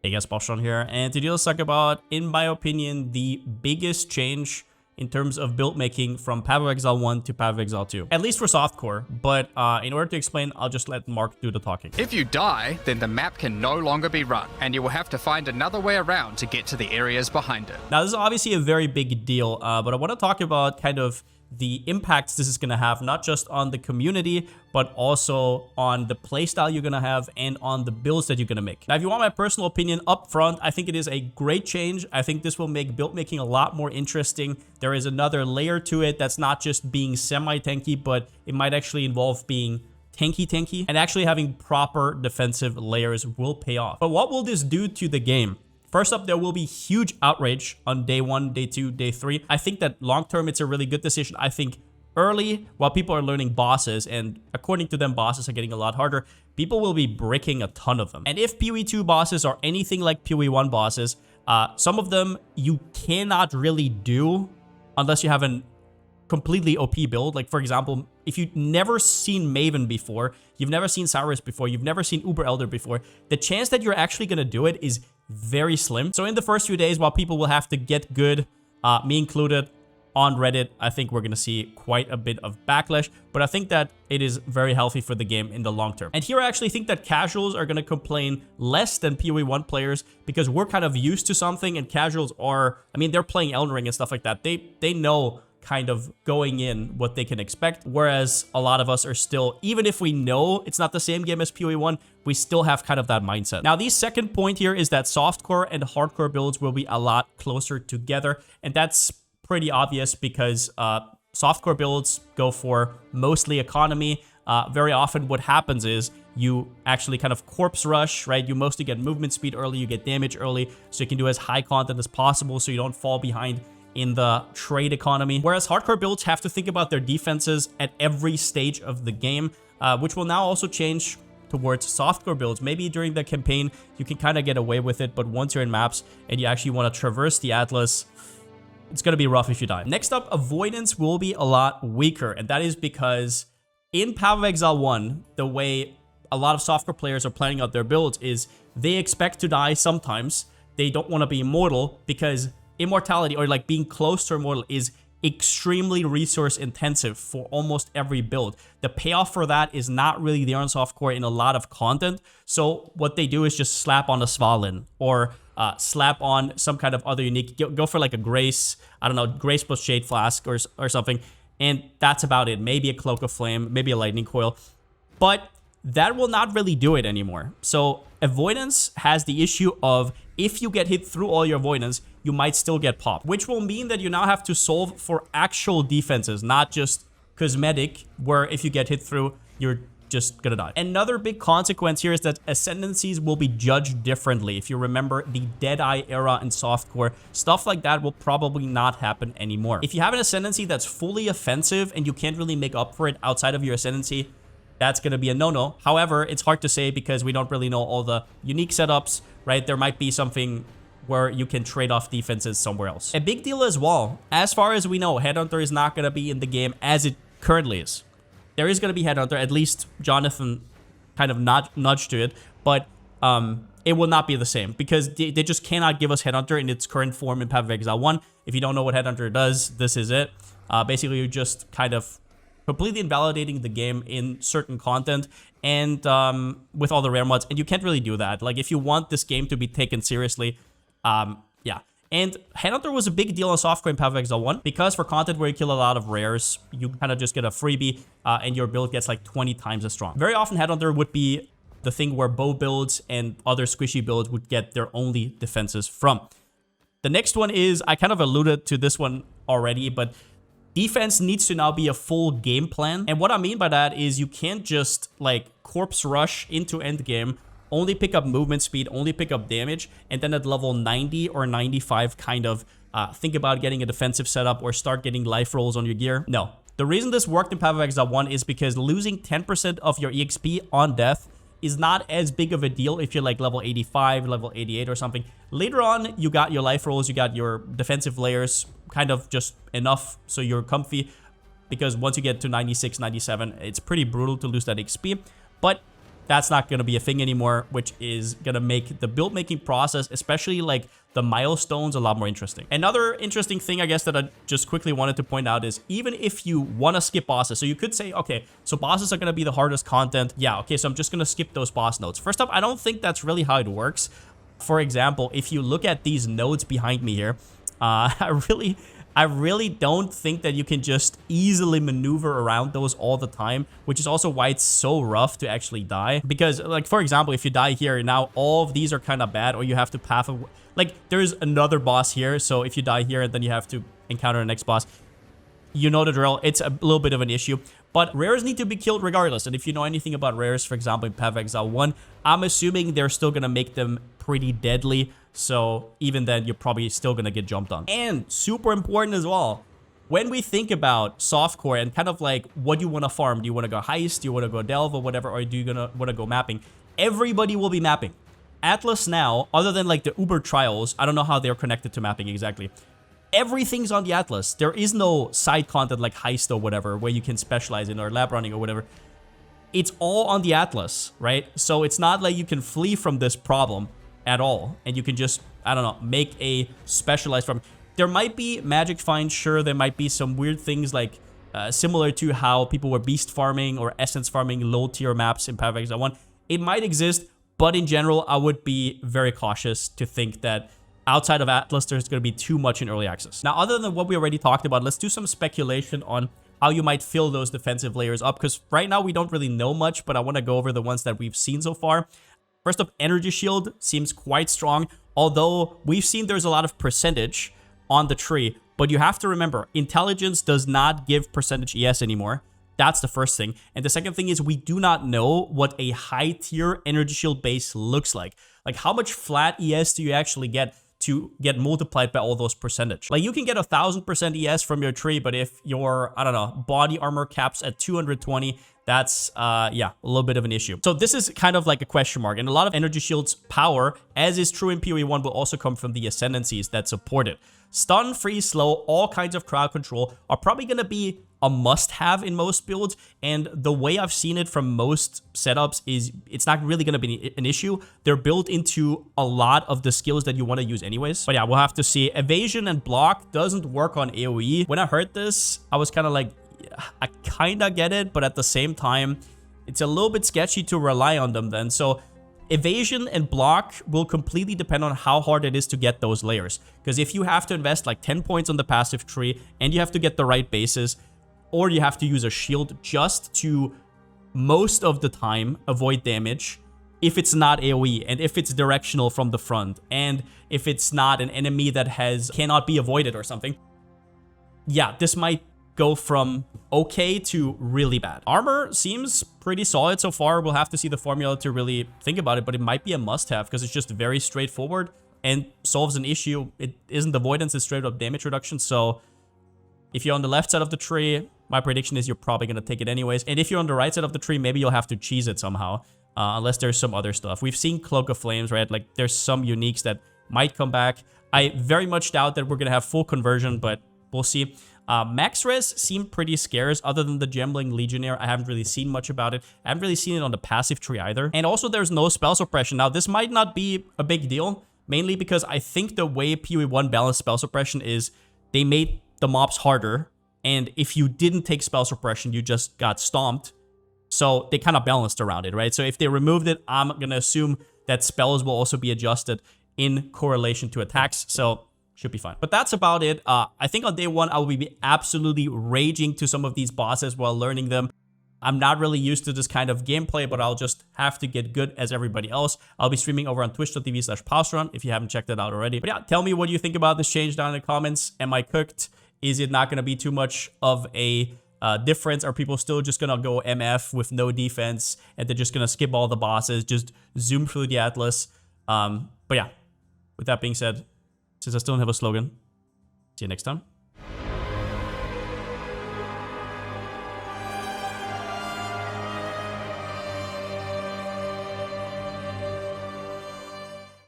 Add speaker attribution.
Speaker 1: Hey guys, Palsteron here, and today let's talk about, in my opinion, the biggest change in terms of build making from Path of Exile 1 to Path of Exile 2. At least for Softcore, but in order to explain, I'll just let Mark do the talking.
Speaker 2: If you die, then the map can no longer be run, and you will have to find another way around to get to the areas behind it.
Speaker 1: Now, this is obviously a very big deal, but I want to talk about kind of the impacts this is going to have, not just on the community, but also on the playstyle you're going to have and on the builds that you're going to make. Now, if you want my personal opinion up front, I think it is a great change. I think this will make build making a lot more interesting. There is another layer to it that's not just being semi-tanky, but it might actually involve being tanky, and actually having proper defensive layers will pay off. But what will this do to the game? First up, there will be huge outrage on day 1, day 2, day 3. I think that long-term, it's a really good decision. I think early, while people are learning bosses, and according to them, bosses are getting a lot harder, people will be breaking a ton of them. And if PoE 2 bosses are anything like PoE 1 bosses, some of them you cannot really do unless you have a completely OP build. Like, for example, if you've never seen Maven before, you've never seen Cyrus before, you've never seen Uber Elder before, the chance that you're actually going to do it is very slim. So in the first few days, while people will have to get good, me included, on Reddit, I think we're going to see quite a bit of backlash, but I think that it is very healthy for the game in the long term. And here I actually think that casuals are going to complain less than PoE 1 players, because we're kind of used to something, and casuals are, I mean, they're playing Elden Ring and stuff like that. They know kind of going in what they can expect, whereas a lot of us are still, even if we know it's not the same game as PoE 1, we still have kind of that mindset. Now, the second point here is that softcore and hardcore builds will be a lot closer together, and that's pretty obvious because softcore builds go for mostly economy. Very often what happens is you actually kind of corpse rush, right? You mostly get movement speed early, you get damage early, so you can do as high content as possible so you don't fall behind in the trade economy. Whereas hardcore builds have to think about their defenses at every stage of the game, which will now also change towards softcore builds. Maybe during the campaign, you can kind of get away with it, but once you're in maps and you actually want to traverse the Atlas, it's going to be rough if you die. Next up, avoidance will be a lot weaker, and that is because in Path of Exile 1, the way a lot of softcore players are planning out their builds is they expect to die sometimes. They don't want to be immortal because immortality, or like being close to immortal, is extremely resource intensive for almost every build. The payoff for that is not really there on softcore in a lot of content. So what they do is just slap on a Svalin, or slap on some kind of other unique, go for like a Grace, I don't know, Grace plus Shade Flask or something, and that's about it. Maybe a Cloak of Flame, maybe a Lightning Coil, but that will not really do it anymore. So avoidance has the issue of, if you get hit through all your avoidance, you might still get popped, which will mean that you now have to solve for actual defenses, not just cosmetic, where if you get hit through, you're just gonna die. Another big consequence here is that ascendancies will be judged differently. If you remember the Deadeye era in softcore, stuff like that will probably not happen anymore. If you have an ascendancy that's fully offensive and you can't really make up for it outside of your ascendancy, that's going to be a no-no. However, it's hard to say because we don't really know all the unique setups, right? There might be something where you can trade off defenses somewhere else. A big deal as well, as far as we know, Headhunter is not going to be in the game as it currently is. There is going to be Headhunter, at least Jonathan kind of nudged to it, but it will not be the same because they just cannot give us Headhunter in its current form in Path of Exile 1. If you don't know what Headhunter does, this is it. Basically, you just kind of completely invalidating the game in certain content and with all the rare mods, and you can't really do that. Like, if you want this game to be taken seriously, yeah. And Headhunter was a big deal on softcore in Path of Exile 1 because for content where you kill a lot of rares, you kind of just get a freebie and your build gets like 20 times as strong. Very often Headhunter would be the thing where bow builds and other squishy builds would get their only defenses from. The next one is, I kind of alluded to this one already, but defense needs to now be a full game plan. And what I mean by that is you can't just like corpse rush into endgame, only pick up movement speed, only pick up damage, and then at level 90 or 95 kind of think about getting a defensive setup or start getting life rolls on your gear. No. The reason this worked in Path of Exile 1 is because losing 10% of your EXP on death is not as big of a deal if you're like level 85, level 88 or something. Later on, you got your life rolls, you got your defensive layers, kind of just enough so you're comfy, because once you get to 96, 97, it's pretty brutal to lose that XP. But that's not going to be a thing anymore, which is going to make the build making process, especially like the milestones, a lot more interesting. Another interesting thing, I guess, that I just quickly wanted to point out is even if you want to skip bosses, so you could say, okay, so bosses are going to be the hardest content. Yeah, okay, so I'm just going to skip those boss nodes. First up, I don't think that's really how it works. For example, if you look at these nodes behind me here, I really don't think that you can just easily maneuver around those all the time, which is also why it's so rough to actually die. Because, like, for example, if you die here, now all of these are kind of bad, or you have to path of, like, there's another boss here, so if you die here, then you have to encounter the next boss. You know the drill. It's a little bit of an issue, but rares need to be killed regardless. And if you know anything about rares, for example, in Path of Exile 1, I'm assuming they're still going to make them pretty deadly. So even then, you're probably still going to get jumped on. And super important as well, when we think about softcore and kind of like what you want to farm, do you want to go heist, do you want to go delve or whatever, or do you want to go mapping? Everybody will be mapping. Atlas now, other than like the Uber trials, I don't know how they're connected to mapping exactly. Everything's on the Atlas. There is no side content like heist or whatever where you can specialize in, or lab running or whatever. It's all on the Atlas, right? So it's not like you can flee from this problem at all, and you can just, I don't know, make a specialized farm. There might be magic finds, sure. There might be some weird things like similar to how people were beast farming or essence farming low tier maps in Path of Exile 1. It might exist, but in general, I would be very cautious to think that outside of Atlas, there's going to be too much in early access. Now, other than what we already talked about, let's do some speculation on how you might fill those defensive layers up, because right now we don't really know much, but I want to go over the ones that we've seen so far. First up, Energy Shield seems quite strong, although we've seen there's a lot of percentage on the tree, but you have to remember, intelligence does not give percentage ES anymore. That's the first thing. And the second thing is we do not know what a high tier Energy Shield base looks like. Like how much flat ES do you actually get to get multiplied by all those percentage? Like you can get 1000% ES from your tree, but if your, I don't know, body armor caps at 220, that's, yeah, a little bit of an issue. So this is kind of like a question mark. And a lot of Energy Shield's power, as is true in PoE 1, will also come from the ascendancies that support it. Stun, freeze, slow, all kinds of crowd control are probably going to be a must-have in most builds, and the way I've seen it from most setups is it's not really going to be an issue. They're built into a lot of the skills that you want to use anyways. But yeah, we'll have to see. Evasion and block doesn't work on AoE. When I heard this, I was kind of like, I kind of get it, but at the same time, it's a little bit sketchy to rely on them then. So evasion and block will completely depend on how hard it is to get those layers. Because if you have to invest like 10 points on the passive tree, and you have to get the right bases, or you have to use a shield just to, most of the time, avoid damage, if it's not AoE, and if it's directional from the front, and if it's not an enemy that cannot be avoided or something, yeah, this might go from okay to really bad. Armor seems pretty solid so far. We'll have to see the formula to really think about it, but it might be a must-have because it's just very straightforward and solves an issue. It isn't avoidance, it's straight up damage reduction. So if you're on the left side of the tree, my prediction is you're probably going to take it anyways. And if you're on the right side of the tree, maybe you'll have to cheese it somehow, unless there's some other stuff. We've seen Cloak of Flames, right? Like there's some uniques that might come back. I very much doubt that we're going to have full conversion, but we'll see. Max res seem pretty scarce. Other than the Gembling Legionnaire, I haven't really seen much about it. I haven't really seen it on the passive tree either. And also there's no spell suppression. Now this might not be a big deal, mainly because I think the way PoE 1 balanced spell suppression is they made the mobs harder, and if you didn't take spell suppression, you just got stomped. So they kind of balanced around it, right? So if they removed it, I'm gonna assume that spells will also be adjusted in correlation to attacks, so should be fine. But that's about it. I think on day one, I will be absolutely raging to some of these bosses while learning them. I'm not really used to this kind of gameplay, but I'll just have to get good as everybody else. I'll be streaming over on twitch.tv/Palsteron if you haven't checked it out already. But yeah, tell me what you think about this change down in the comments. Am I cooked? Is it not going to be too much of a difference? Are people still just going to go MF with no defense and they're just going to skip all the bosses, just zoom through the Atlas? But yeah, with that being said, since I still don't have a slogan, see you next time.